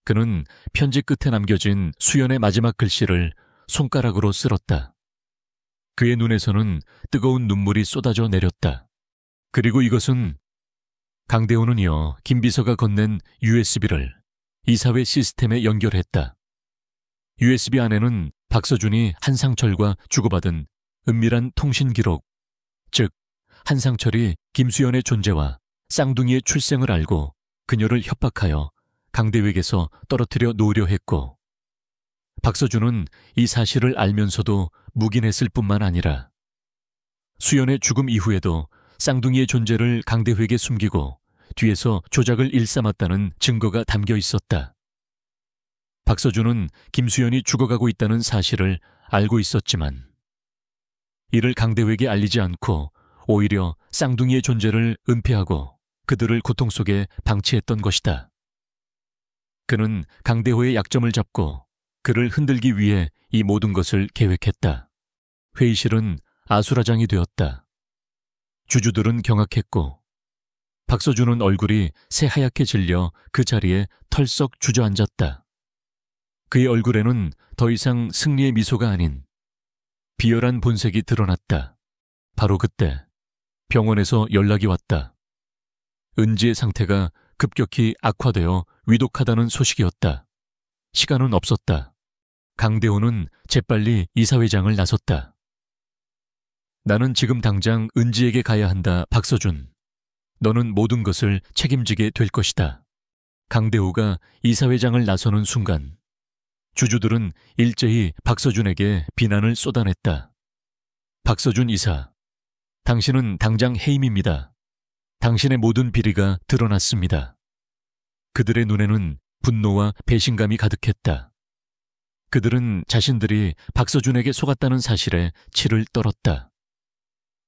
그는 편지 끝에 남겨진 수연의 마지막 글씨를 손가락으로 쓸었다. 그의 눈에서는 뜨거운 눈물이 쏟아져 내렸다. 그리고 이것은 강대호는 이어 김 비서가 건넨 USB를 이사회 시스템에 연결했다. USB 안에는 박서준이 한상철과 주고받은 은밀한 통신 기록, 즉 한상철이 김수연의 존재와 쌍둥이의 출생을 알고 그녀를 협박하여 강대호에게서 떨어뜨려 놓으려 했고, 박서준은 이 사실을 알면서도 묵인했을 뿐만 아니라 수연의 죽음 이후에도 쌍둥이의 존재를 강대호에게 숨기고 뒤에서 조작을 일삼았다는 증거가 담겨 있었다. 박서준은 김수연이 죽어가고 있다는 사실을 알고 있었지만 이를 강대호에게 알리지 않고 오히려 쌍둥이의 존재를 은폐하고 그들을 고통 속에 방치했던 것이다. 그는 강대호의 약점을 잡고 그를 흔들기 위해 이 모든 것을 계획했다. 회의실은 아수라장이 되었다. 주주들은 경악했고 박서준은 얼굴이 새하얗게 질려 그 자리에 털썩 주저앉았다. 그의 얼굴에는 더 이상 승리의 미소가 아닌 비열한 본색이 드러났다. 바로 그때 병원에서 연락이 왔다. 은지의 상태가 급격히 악화되어 위독하다는 소식이었다. 시간은 없었다. 강대호는 재빨리 이사회장을 나섰다. 나는 지금 당장 은지에게 가야 한다, 박서준. 너는 모든 것을 책임지게 될 것이다. 강대호가 이사회장을 나서는 순간 주주들은 일제히 박서준에게 비난을 쏟아냈다. 박서준 이사, 당신은 당장 해임입니다. 당신의 모든 비리가 드러났습니다. 그들의 눈에는 분노와 배신감이 가득했다. 그들은 자신들이 박서준에게 속았다는 사실에 치를 떨었다.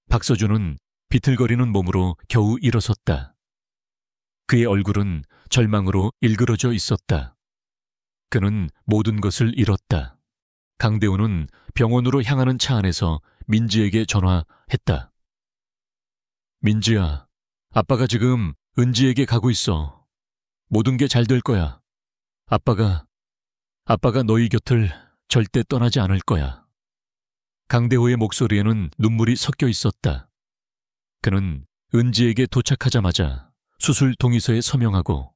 박서준은 비틀거리는 몸으로 겨우 일어섰다. 그의 얼굴은 절망으로 일그러져 있었다. 그는 모든 것을 잃었다. 강대호는 병원으로 향하는 차 안에서 민지에게 전화했다. 민지야, 아빠가 지금 은지에게 가고 있어. 모든 게 잘 될 거야. 아빠가 너희 곁을 절대 떠나지 않을 거야. 강대호의 목소리에는 눈물이 섞여 있었다. 그는 은지에게 도착하자마자 수술 동의서에 서명하고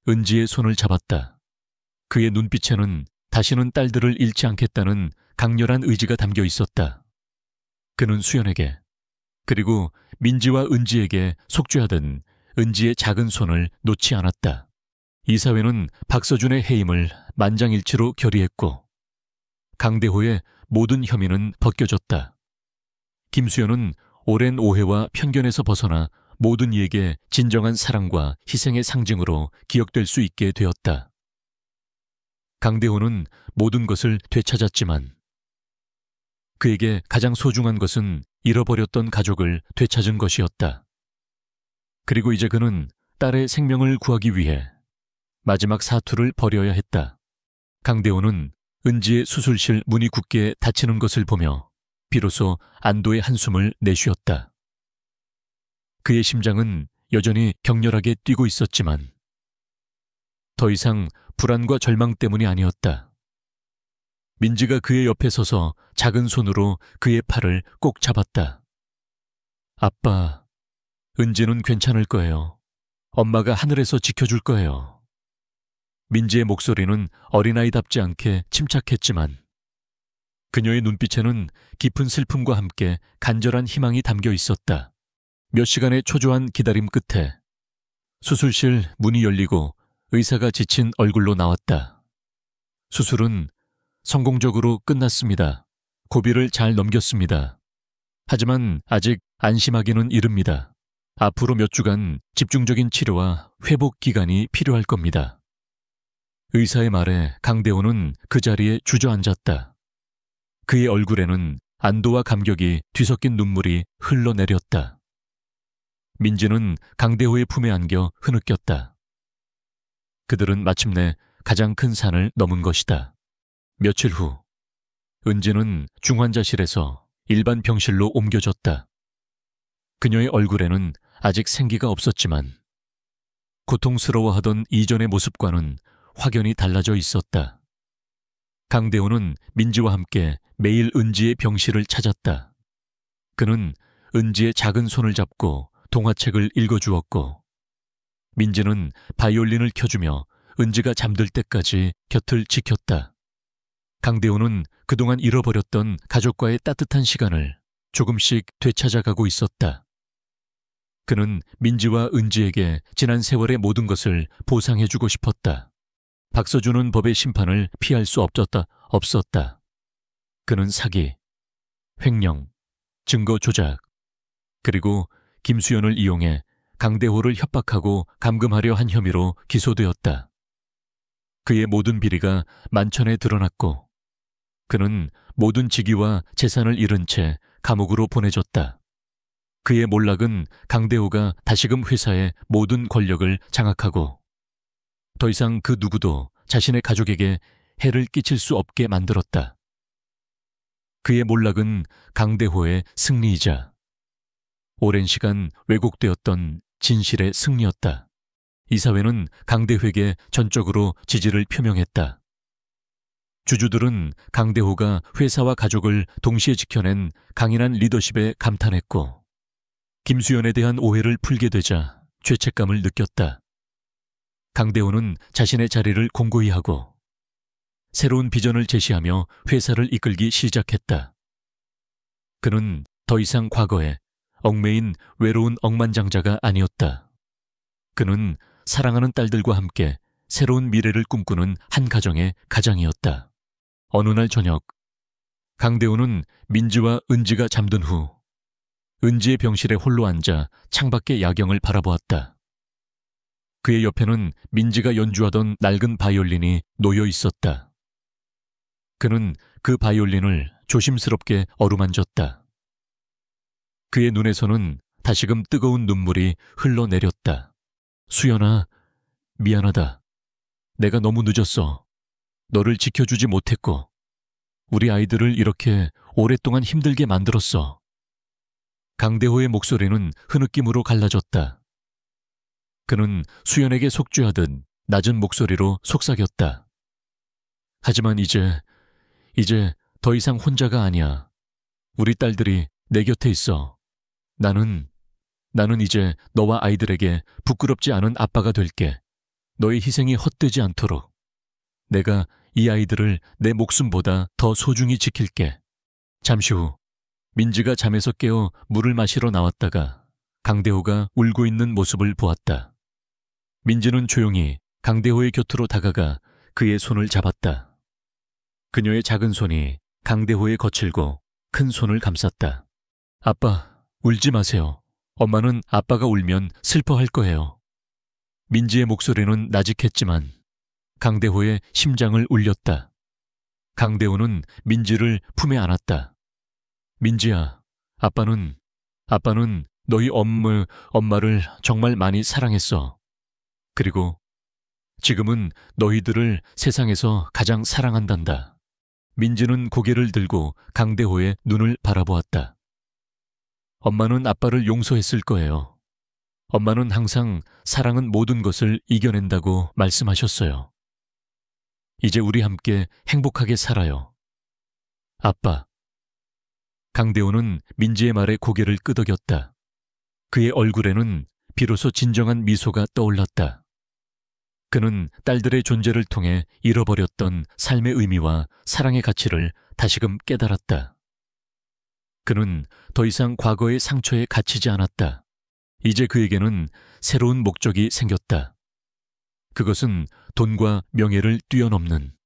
은지의 손을 잡았다. 그의 눈빛에는 다시는 딸들을 잃지 않겠다는 강렬한 의지가 담겨 있었다. 그는 수연에게 그리고 민지와 은지에게 속죄하던 은지의 작은 손을 놓지 않았다. 이사회는 박서준의 해임을 만장일치로 결의했고 강대호의 모든 혐의는 벗겨졌다. 김수연은 오랜 오해와 편견에서 벗어나 모든 이에게 진정한 사랑과 희생의 상징으로 기억될 수 있게 되었다. 강대호는 모든 것을 되찾았지만 그에게 가장 소중한 것은 잃어버렸던 가족을 되찾은 것이었다. 그리고 이제 그는 딸의 생명을 구하기 위해 마지막 사투를 벌여야 했다. 강대호는 은지의 수술실 문이 굳게 닫히는 것을 보며 비로소 안도의 한숨을 내쉬었다. 그의 심장은 여전히 격렬하게 뛰고 있었지만 더 이상 불안과 절망 때문이 아니었다. 민지가 그의 옆에 서서 작은 손으로 그의 팔을 꼭 잡았다. 아빠, 은지는 괜찮을 거예요. 엄마가 하늘에서 지켜줄 거예요. 민지의 목소리는 어린아이답지 않게 침착했지만 그녀의 눈빛에는 깊은 슬픔과 함께 간절한 희망이 담겨 있었다. 몇 시간의 초조한 기다림 끝에 수술실 문이 열리고 의사가 지친 얼굴로 나왔다. 수술은 성공적으로 끝났습니다. 고비를 잘 넘겼습니다. 하지만 아직 안심하기는 이릅니다. 앞으로 몇 주간 집중적인 치료와 회복 기간이 필요할 겁니다. 의사의 말에 강대호는 그 자리에 주저앉았다. 그의 얼굴에는 안도와 감격이 뒤섞인 눈물이 흘러내렸다. 민지는 강대호의 품에 안겨 흐느꼈다. 그들은 마침내 가장 큰 산을 넘은 것이다. 며칠 후 은지는 중환자실에서 일반 병실로 옮겨졌다. 그녀의 얼굴에는 아직 생기가 없었지만 고통스러워하던 이전의 모습과는 확연히 달라져 있었다. 강대호는 민지와 함께 매일 은지의 병실을 찾았다. 그는 은지의 작은 손을 잡고 동화책을 읽어주었고 민지는 바이올린을 켜주며 은지가 잠들 때까지 곁을 지켰다. 강대호는 그동안 잃어버렸던 가족과의 따뜻한 시간을 조금씩 되찾아가고 있었다. 그는 민지와 은지에게 지난 세월의 모든 것을 보상해주고 싶었다. 박서준은 법의 심판을 피할 수 없었다. 그는 사기, 횡령, 증거 조작, 그리고 김수연을 이용해 강대호를 협박하고 감금하려 한 혐의로 기소되었다. 그의 모든 비리가 만천에 드러났고 그는 모든 직위와 재산을 잃은 채 감옥으로 보내졌다. 그의 몰락은 강대호가 다시금 회사의 모든 권력을 장악하고 더 이상 그 누구도 자신의 가족에게 해를 끼칠 수 없게 만들었다. 그의 몰락은 강대호의 승리이자 오랜 시간 왜곡되었던 진실의 승리였다. 이사회는 강대호에게 전적으로 지지를 표명했다. 주주들은 강대호가 회사와 가족을 동시에 지켜낸 강인한 리더십에 감탄했고 김수연에 대한 오해를 풀게 되자 죄책감을 느꼈다. 강대호는 자신의 자리를 공고히 하고 새로운 비전을 제시하며 회사를 이끌기 시작했다. 그는 더 이상 과거에 얽매인 외로운 억만장자가 아니었다. 그는 사랑하는 딸들과 함께 새로운 미래를 꿈꾸는 한 가정의 가장이었다. 어느 날 저녁, 강대호는 민지와 은지가 잠든 후 은지의 병실에 홀로 앉아 창밖의 야경을 바라보았다. 그의 옆에는 민지가 연주하던 낡은 바이올린이 놓여 있었다. 그는 그 바이올린을 조심스럽게 어루만졌다. 그의 눈에서는 다시금 뜨거운 눈물이 흘러내렸다. 수연아, 미안하다. 내가 너무 늦었어. 너를 지켜주지 못했고 우리 아이들을 이렇게 오랫동안 힘들게 만들었어. 강대호의 목소리는 흐느낌으로 갈라졌다. 그는 수연에게 속죄하듯 낮은 목소리로 속삭였다. 하지만 이제 더 이상 혼자가 아니야. 우리 딸들이 내 곁에 있어. 나는 이제 너와 아이들에게 부끄럽지 않은 아빠가 될게. 너의 희생이 헛되지 않도록. 내가 이 아이들을 내 목숨보다 더 소중히 지킬게. 잠시 후 민지가 잠에서 깨어 물을 마시러 나왔다가 강대호가 울고 있는 모습을 보았다. 민지는 조용히 강대호의 곁으로 다가가 그의 손을 잡았다. 그녀의 작은 손이 강대호의 거칠고 큰 손을 감쌌다. 아빠, 울지 마세요. 엄마는 아빠가 울면 슬퍼할 거예요. 민지의 목소리는 나직했지만 강대호의 심장을 울렸다. 강대호는 민지를 품에 안았다. 민지야, 아빠는 너희 엄마를 정말 많이 사랑했어. 그리고 지금은 너희들을 세상에서 가장 사랑한단다. 민지는 고개를 들고 강대호의 눈을 바라보았다. 엄마는 아빠를 용서했을 거예요. 엄마는 항상 사랑은 모든 것을 이겨낸다고 말씀하셨어요. 이제 우리 함께 행복하게 살아요. 아빠. 강대호는 민지의 말에 고개를 끄덕였다. 그의 얼굴에는 비로소 진정한 미소가 떠올랐다. 그는 딸들의 존재를 통해 잃어버렸던 삶의 의미와 사랑의 가치를 다시금 깨달았다. 그는 더 이상 과거의 상처에 갇히지 않았다. 이제 그에게는 새로운 목적이 생겼다. 그것은 돈과 명예를 뛰어넘는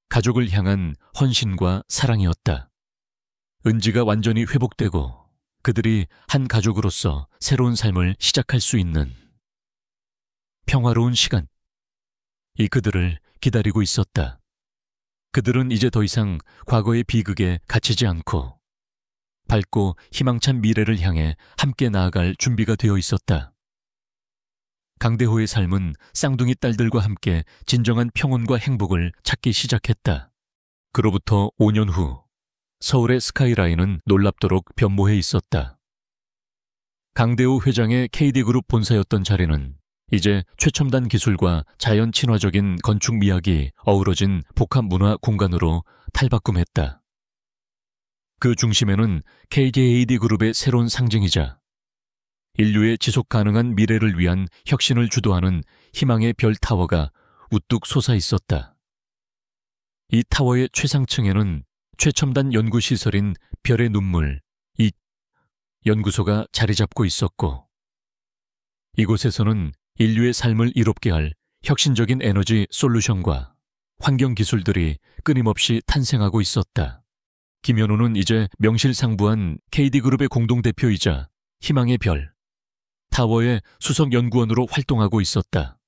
가족을 향한 헌신과 사랑이었다. 은지가 완전히 회복되고 그들이 한 가족으로서 새로운 삶을 시작할 수 있는 평화로운 시간. 이 그들을 기다리고 있었다. 그들은 이제 더 이상 과거의 비극에 갇히지 않고 밝고 희망찬 미래를 향해 함께 나아갈 준비가 되어 있었다. 강대호의 삶은 쌍둥이 딸들과 함께 진정한 평온과 행복을 찾기 시작했다. 그로부터 5년 후 서울의 스카이라인은 놀랍도록 변모해 있었다. 강대호 회장의 KD그룹 본사였던 자리는 이제 최첨단 기술과 자연 친화적인 건축 미학이 어우러진 복합 문화 공간으로 탈바꿈했다. 그 중심에는 KDAD그룹의 새로운 상징이자 인류의 지속 가능한 미래를 위한 혁신을 주도하는 희망의 별 타워가 우뚝 솟아 있었다. 이 타워의 최상층에는 최첨단 연구시설인 별의 눈물, 이 연구소가 자리 잡고 있었고 이곳에서는 인류의 삶을 이롭게 할 혁신적인 에너지 솔루션과 환경 기술들이 끊임없이 탄생하고 있었다. 김현우는 이제 명실상부한 KD그룹의 공동대표이자 희망의 별, 타워의 수석연구원으로 활동하고 있었다.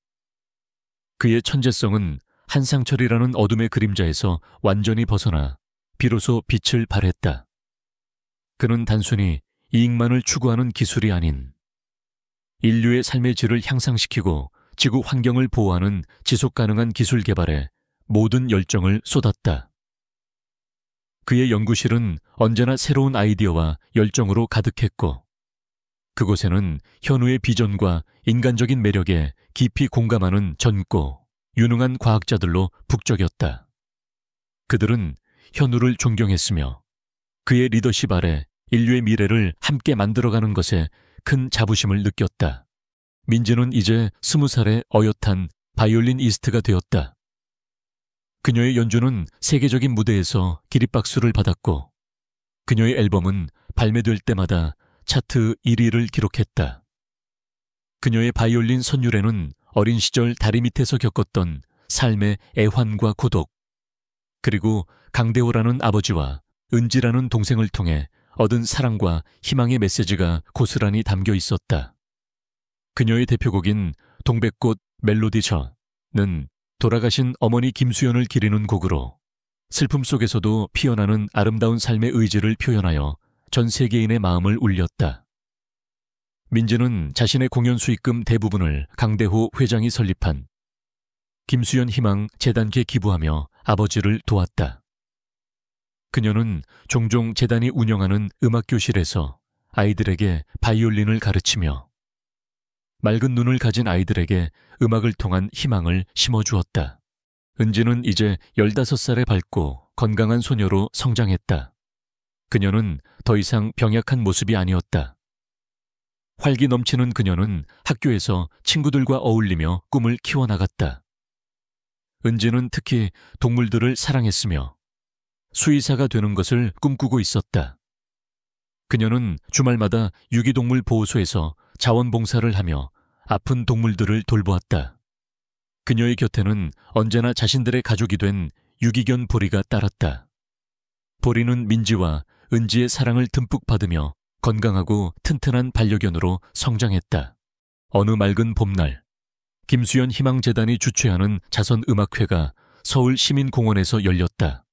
그의 천재성은 한상철이라는 어둠의 그림자에서 완전히 벗어나 비로소 빛을 발했다. 그는 단순히 이익만을 추구하는 기술이 아닌 인류의 삶의 질을 향상시키고 지구 환경을 보호하는 지속 가능한 기술 개발에 모든 열정을 쏟았다. 그의 연구실은 언제나 새로운 아이디어와 열정으로 가득했고, 그곳에는 현우의 비전과 인간적인 매력에 깊이 공감하는 젊고 유능한 과학자들로 북적였다. 그들은 현우를 존경했으며 그의 리더십 아래 인류의 미래를 함께 만들어가는 것에 큰 자부심을 느꼈다. 민지는 이제 20살의 어엿한 바이올리니스트가 되었다. 그녀의 연주는 세계적인 무대에서 기립박수를 받았고, 그녀의 앨범은 발매될 때마다 차트 1위를 기록했다. 그녀의 바이올린 선율에는 어린 시절 다리 밑에서 겪었던 삶의 애환과 고독, 그리고 강대호라는 아버지와 은지라는 동생을 통해 얻은 사랑과 희망의 메시지가 고스란히 담겨 있었다. 그녀의 대표곡인 동백꽃 멜로디셔는 돌아가신 어머니 김수연을 기리는 곡으로 슬픔 속에서도 피어나는 아름다운 삶의 의지를 표현하여 전 세계인의 마음을 울렸다. 민지는 자신의 공연 수익금 대부분을 강대호 회장이 설립한 김수연 희망 재단께 기부하며 아버지를 도왔다. 그녀는 종종 재단이 운영하는 음악교실에서 아이들에게 바이올린을 가르치며 맑은 눈을 가진 아이들에게 음악을 통한 희망을 심어주었다. 은지는 이제 15살의 밝고 건강한 소녀로 성장했다. 그녀는 더 이상 병약한 모습이 아니었다. 활기 넘치는 그녀는 학교에서 친구들과 어울리며 꿈을 키워나갔다. 은지는 특히 동물들을 사랑했으며 수의사가 되는 것을 꿈꾸고 있었다. 그녀는 주말마다 유기동물 보호소에서 자원봉사를 하며 아픈 동물들을 돌보았다. 그녀의 곁에는 언제나 자신들의 가족이 된 유기견 보리가 따랐다. 보리는 민지와 은지의 사랑을 듬뿍 받으며 건강하고 튼튼한 반려견으로 성장했다. 어느 맑은 봄날, 김수연 희망재단이 주최하는 자선음악회가 서울 시민공원에서 열렸다.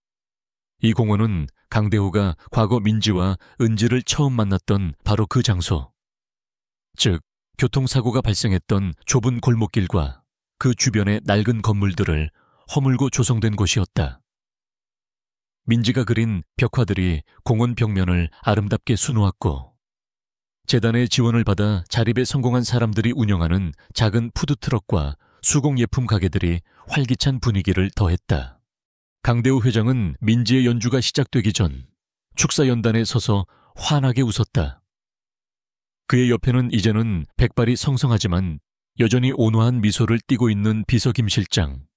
이 공원은 강대호가 과거 민지와 은지를 처음 만났던 바로 그 장소, 즉 교통사고가 발생했던 좁은 골목길과 그 주변의 낡은 건물들을 허물고 조성된 곳이었다. 민지가 그린 벽화들이 공원 벽면을 아름답게 수놓았고, 재단의 지원을 받아 자립에 성공한 사람들이 운영하는 작은 푸드트럭과 수공예품 가게들이 활기찬 분위기를 더했다. 강대호 회장은 민지의 연주가 시작되기 전 축사연단에 서서 환하게 웃었다. 그의 옆에는 이제는 백발이 성성하지만 여전히 온화한 미소를 띠고 있는 비서 김 실장,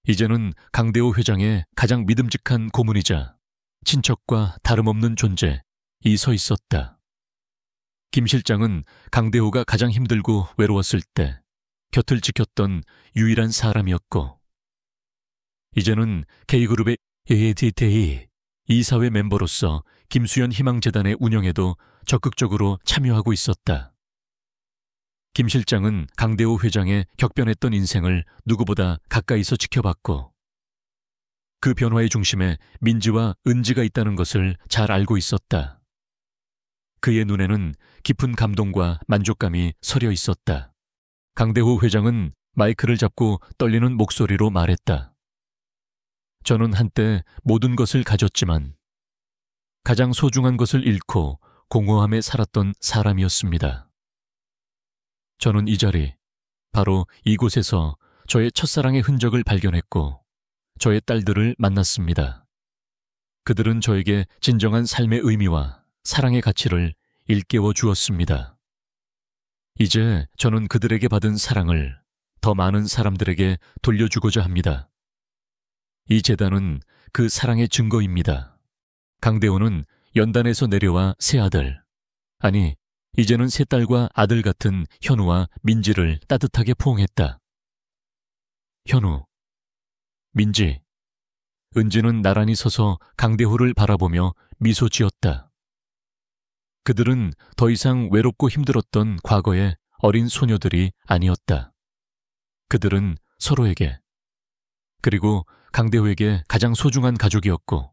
이제는 강대호 회장의 가장 믿음직한 고문이자 친척과 다름없는 존재, 이 서 있었다. 김 실장은 강대호가 가장 힘들고 외로웠을 때 곁을 지켰던 유일한 사람이었고, 이제는 K그룹의 ADDA 이사회 멤버로서 김수연 희망재단의 운영에도 적극적으로 참여하고 있었다. 김 실장은 강대호 회장의 격변했던 인생을 누구보다 가까이서 지켜봤고, 그 변화의 중심에 민지와 은지가 있다는 것을 잘 알고 있었다. 그의 눈에는 깊은 감동과 만족감이 서려 있었다. 강대호 회장은 마이크를 잡고 떨리는 목소리로 말했다. 저는 한때 모든 것을 가졌지만 가장 소중한 것을 잃고 공허함에 살았던 사람이었습니다. 저는 이 자리, 바로 이곳에서 저의 첫사랑의 흔적을 발견했고 저의 딸들을 만났습니다. 그들은 저에게 진정한 삶의 의미와 사랑의 가치를 일깨워 주었습니다. 이제 저는 그들에게 받은 사랑을 더 많은 사람들에게 돌려주고자 합니다. 이 재단은 그 사랑의 증거입니다. 강대호는 연단에서 내려와 세 아들, 아니 이제는 세 딸과 아들 같은 현우와 민지를 따뜻하게 포옹했다. 현우, 민지, 은지는 나란히 서서 강대호를 바라보며 미소 지었다. 그들은 더 이상 외롭고 힘들었던 과거의 어린 소녀들이 아니었다. 그들은 서로에게, 그리고 강대호에게 가장 소중한 가족이었고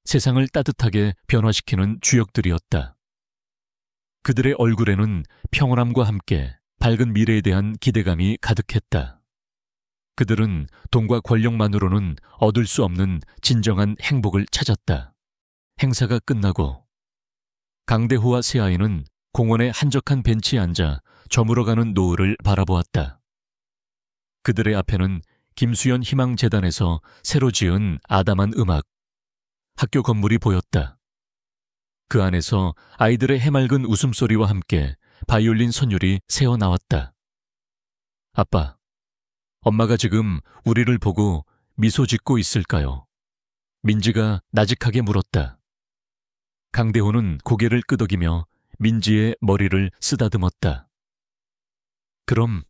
세상을 따뜻하게 변화시키는 주역들이었다. 그들의 얼굴에는 평온함과 함께 밝은 미래에 대한 기대감이 가득했다. 그들은 돈과 권력만으로는 얻을 수 없는 진정한 행복을 찾았다. 행사가 끝나고 강대호와 새아이는 공원의 한적한 벤치에 앉아 저물어가는 노을을 바라보았다. 그들의 앞에는 김수현 희망재단에서 새로 지은 아담한 음악, 학교 건물이 보였다. 그 안에서 아이들의 해맑은 웃음소리와 함께 바이올린 선율이 새어나왔다. 아빠, 엄마가 지금 우리를 보고 미소 짓고 있을까요? 민지가 나직하게 물었다. 강대호는 고개를 끄덕이며 민지의 머리를 쓰다듬었다. 그럼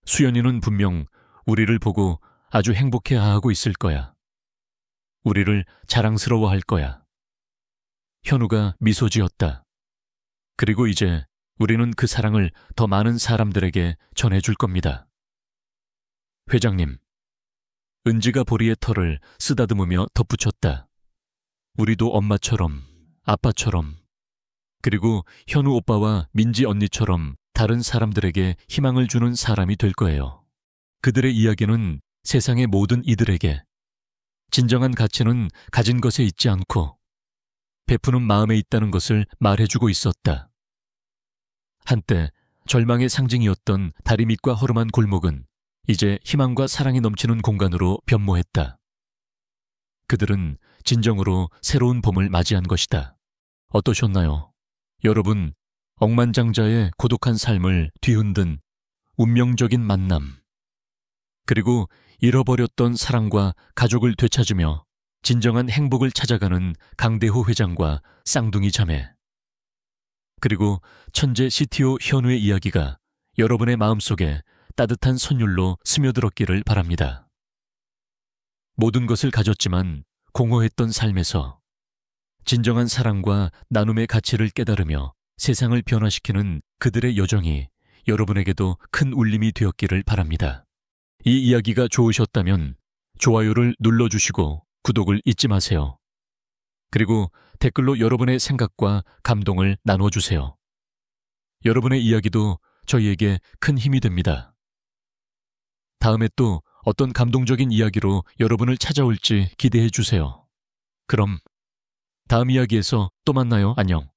수연이는 분명 우리를 보고 아주 행복해하고 있을 거야. 우리를 자랑스러워할 거야. 현우가 미소 지었다. 그리고 이제 우리는 그 사랑을 더 많은 사람들에게 전해줄 겁니다. 회장님, 은지가 보리의 털을 쓰다듬으며 덧붙였다. 우리도 엄마처럼, 아빠처럼, 그리고 현우 오빠와 민지 언니처럼 다른 사람들에게 희망을 주는 사람이 될 거예요. 그들의 이야기는 세상의 모든 이들에게 진정한 가치는 가진 것에 있지 않고 베푸는 마음에 있다는 것을 말해주고 있었다. 한때 절망의 상징이었던 다리 밑과 허름한 골목은 이제 희망과 사랑이 넘치는 공간으로 변모했다. 그들은 진정으로 새로운 봄을 맞이한 것이다. 어떠셨나요? 여러분, 억만장자의 고독한 삶을 뒤흔든 운명적인 만남, 그리고 잃어버렸던 사랑과 가족을 되찾으며 진정한 행복을 찾아가는 강대호 회장과 쌍둥이 자매, 그리고 천재 CTO 현우의 이야기가 여러분의 마음속에 따뜻한 선율로 스며들었기를 바랍니다. 모든 것을 가졌지만 공허했던 삶에서 진정한 사랑과 나눔의 가치를 깨달으며 세상을 변화시키는 그들의 여정이 여러분에게도 큰 울림이 되었기를 바랍니다. 이 이야기가 좋으셨다면 좋아요를 눌러주시고 구독을 잊지 마세요. 그리고 댓글로 여러분의 생각과 감동을 나눠주세요. 여러분의 이야기도 저희에게 큰 힘이 됩니다. 다음에 또 어떤 감동적인 이야기로 여러분을 찾아올지 기대해 주세요. 그럼 다음 이야기에서 또 만나요. 안녕.